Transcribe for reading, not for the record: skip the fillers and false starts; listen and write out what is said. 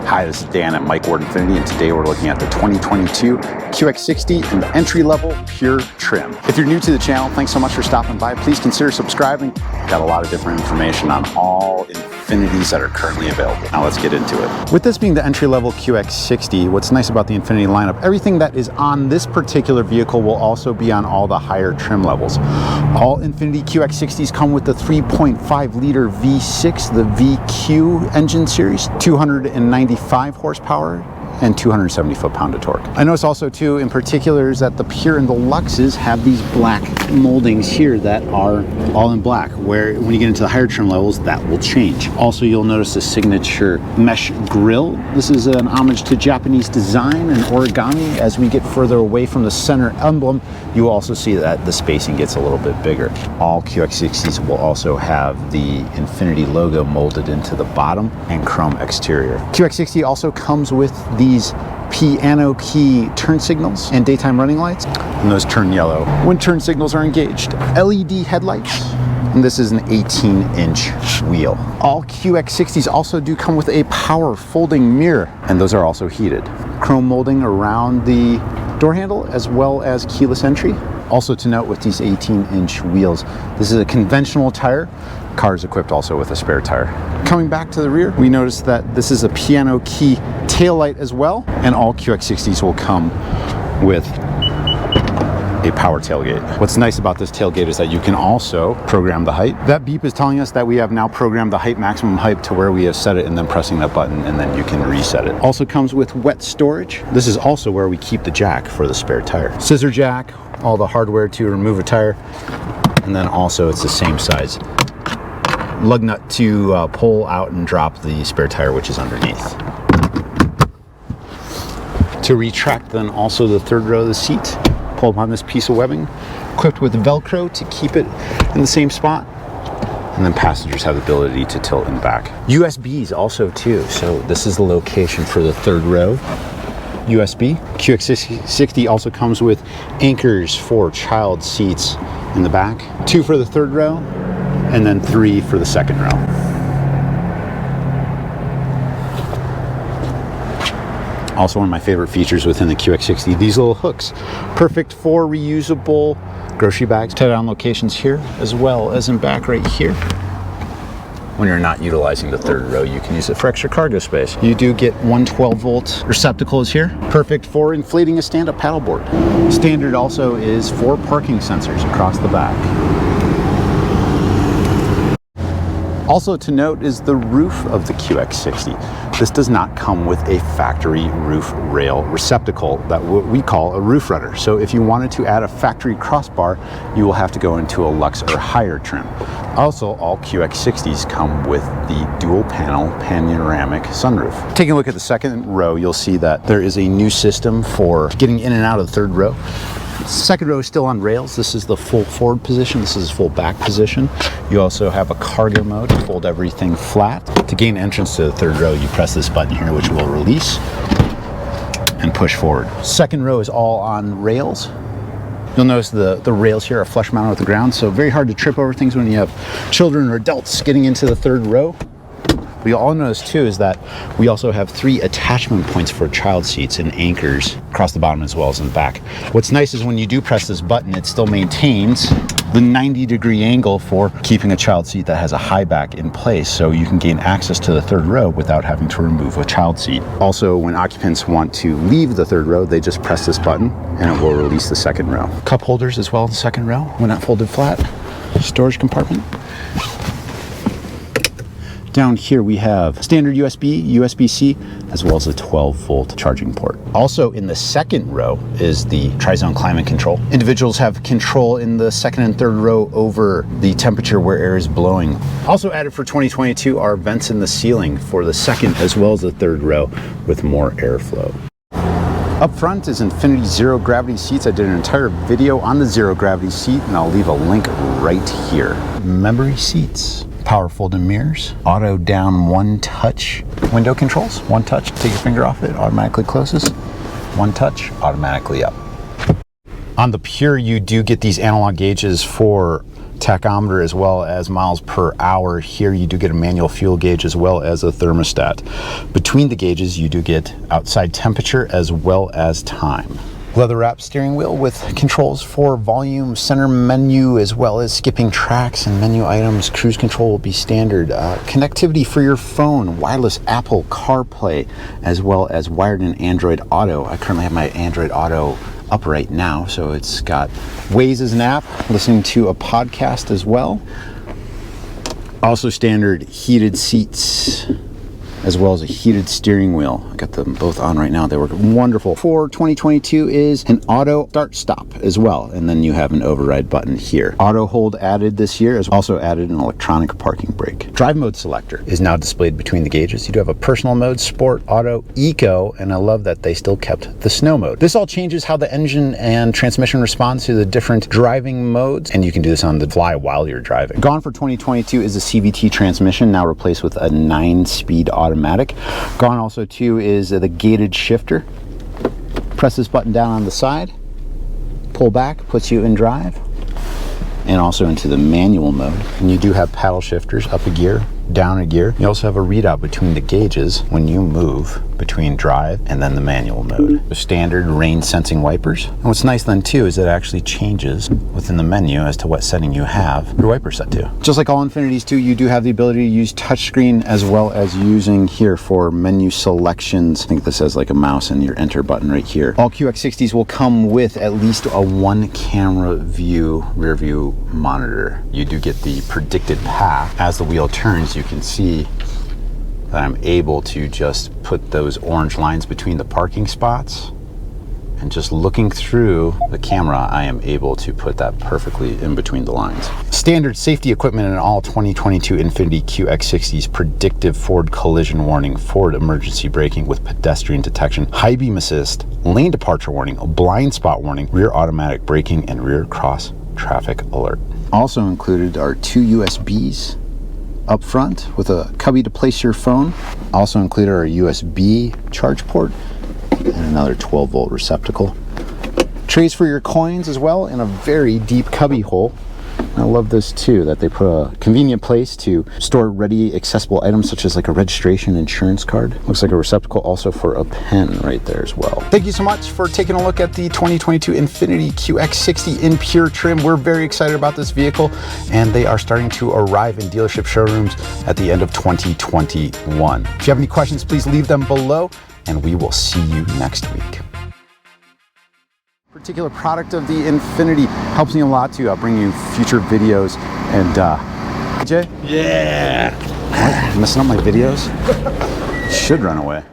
Hi, this is Dan at Ward INFINITI, and today we're looking at the 2022 QX60 in the entry-level Pure trim. If you're new to the channel, thanks so much for stopping by. Please consider subscribing. We've got a lot of different information on all Infinitis that are currently available. Now let's get into it. With this being the entry-level QX60, what's nice about the Infiniti lineup, everything that is on this particular vehicle will also be on all the higher trim levels. All Infiniti QX60s come with the 3.5-liter V6, the VQ engine series, 295 horsepower, and 270 foot-pound of torque. I notice also too, in particular, is that the Pure and the Luxes have these black moldings here that are all in black, where when you get into the higher trim levels, that will change. Also, you'll notice the signature mesh grille. This is an homage to Japanese design and origami. As we get further away from the center emblem, you will also see that the spacing gets a little bit bigger. All QX60s will also have the Infiniti logo molded into the bottom and chrome exterior. QX60 also comes with these piano key turn signals and daytime running lights, and those turn yellow when turn signals are engaged. LED headlights, and this is an 18-inch wheel. All QX60s also do come with a power folding mirror, and those are also heated. Chrome molding around the door handle as well as keyless entry. Also to note with these 18-inch wheels, this is a conventional tire. Car is equipped also with a spare tire. Coming back to the rear, we notice that this is a piano key taillight as well, and all QX60s will come with a power tailgate. What's nice about this tailgate is that you can also program the height. That beep is telling us that we have now programmed the height, maximum height, to where we have set it, and then pressing that button, and then you can reset it. Also comes with wet storage. This is also where we keep the jack for the spare tire. Scissor jack, all the hardware to remove a tire, and then also it's the same size lug nut to pull out and drop the spare tire, which is underneath. To retract then also the third row of the seat, pull upon this piece of webbing, equipped with Velcro to keep it in the same spot, and then passengers have the ability to tilt and back. USBs also too, so this is the location for the third row. USB. QX60 also comes with anchors for child seats in the back, 2 for the third row, and then 3 for the second row. Also, one of my favorite features within the QX60, these little hooks. Perfect for reusable grocery bags. Tie-down locations here, as well as in back right here. When you're not utilizing the third row, you can use it for extra cargo space. You do get 112-volt receptacles here. Perfect for inflating a stand-up paddleboard. Standard also is 4 parking sensors across the back. Also to note is the roof of the QX60. This does not come with a factory roof rail receptacle that we call a roof runner. So if you wanted to add a factory crossbar, you will have to go into a Lux or higher trim. Also, all QX60s come with the dual panel panoramic sunroof. Taking a look at the second row, you'll see that there is a new system for getting in and out of the third row. Second row is still on rails. This is the full forward position. This is full back position. You also have a cargo mode to fold everything flat. To gain entrance to the third row, you press this button here, which will release and push forward. Second row is all on rails. You'll notice the rails here are flush mounted with the ground, so very hard to trip over things when you have children or adults getting into the third row. What you'll all notice too is that we also have 3 attachment points for child seats and anchors across the bottom as well as in the back. What's nice is when you do press this button, it still maintains the 90-degree angle for keeping a child seat that has a high back in place, so you can gain access to the third row without having to remove a child seat. Also, when occupants want to leave the third row, they just press this button and it will release the second row. Cup holders as well in the second row when not folded flat. Storage compartment. Down here we have standard USB, USB-C, as well as a 12-volt charging port. Also in the second row is the tri-zone climate control. Individuals have control in the second and third row over the temperature where air is blowing. Also added for 2022 are vents in the ceiling for the second as well as the third row with more airflow. Up front is Infiniti zero gravity seats. I did an entire video on the zero gravity seat, and I'll leave a link right here. Memory seats. Power folding mirrors, auto down one touch window controls. One touch, take your finger off it, automatically closes. One touch, automatically up. On the Pure, you do get these analog gauges for tachometer as well as miles per hour. Here you do get a manual fuel gauge as well as a thermostat. Between the gauges you do get outside temperature as well as time. Leather wrapped steering wheel with controls for volume, center menu, as well as skipping tracks and menu items. Cruise control will be standard. Connectivity for your phone, wireless Apple CarPlay, as well as wired in Android Auto. I currently have my Android Auto up right now, so it's got Waze as an app, listening to a podcast as well. Also standard heated seats, as well as a heated steering wheel. I got them both on right now. They work wonderful. For 2022 is an auto start stop as well. And then you have an override button here. Auto hold added this year, has also added an electronic parking brake. Drive mode selector is now displayed between the gauges. You do have a personal mode, sport, auto, eco, and I love that they still kept the snow mode. This all changes how the engine and transmission responds to the different driving modes, and you can do this on the fly while you're driving. Gone for 2022 is a CVT transmission, now replaced with a 9-speed automatic. Gone also too is the gated shifter. Press this button down on the side, pull back, puts you in drive, and also into the manual mode. And you do have paddle shifters, up a gear, down a gear. You also have a readout between the gauges when you move between drive and then the manual mode. The standard rain sensing wipers. And what's nice then too is it actually changes within the menu as to what setting you have your wiper set to. Just like all Infinitis too, you do have the ability to use touchscreen as well as using here for menu selections. I think this has like a mouse and your enter button right here. All QX60s will come with at least a 1-camera view rear view monitor. You do get the predicted path. As the wheel turns, you can see that I'm able to just put those orange lines between the parking spots, and just looking through the camera I am able to put that perfectly in between the lines. Standard safety equipment in all 2022 Infiniti QX60s: predictive forward collision warning, forward emergency braking with pedestrian detection, high beam assist, lane departure warning, blind spot warning, rear automatic braking, and rear cross traffic alert. Also included are 2 USBs up front with a cubby to place your phone. Also included are a USB charge port and another 12-volt receptacle. Trays for your coins as well, in a very deep cubby hole. I love this too, that they put a convenient place to store ready accessible items such as like a registration insurance card. Looks like a receptacle also for a pen right there as well. Thank you so much for taking a look at the 2022 Infiniti QX60 in pure trim. We're very excited about this vehicle, and they are starting to arrive in dealership showrooms at the end of 2021. If you have any questions, please leave them below, and we will see you next week. Particular product of the Infiniti helps me a lot to bring you future videos. And AJ? Yeah. What? Messing up my videos? Should run away.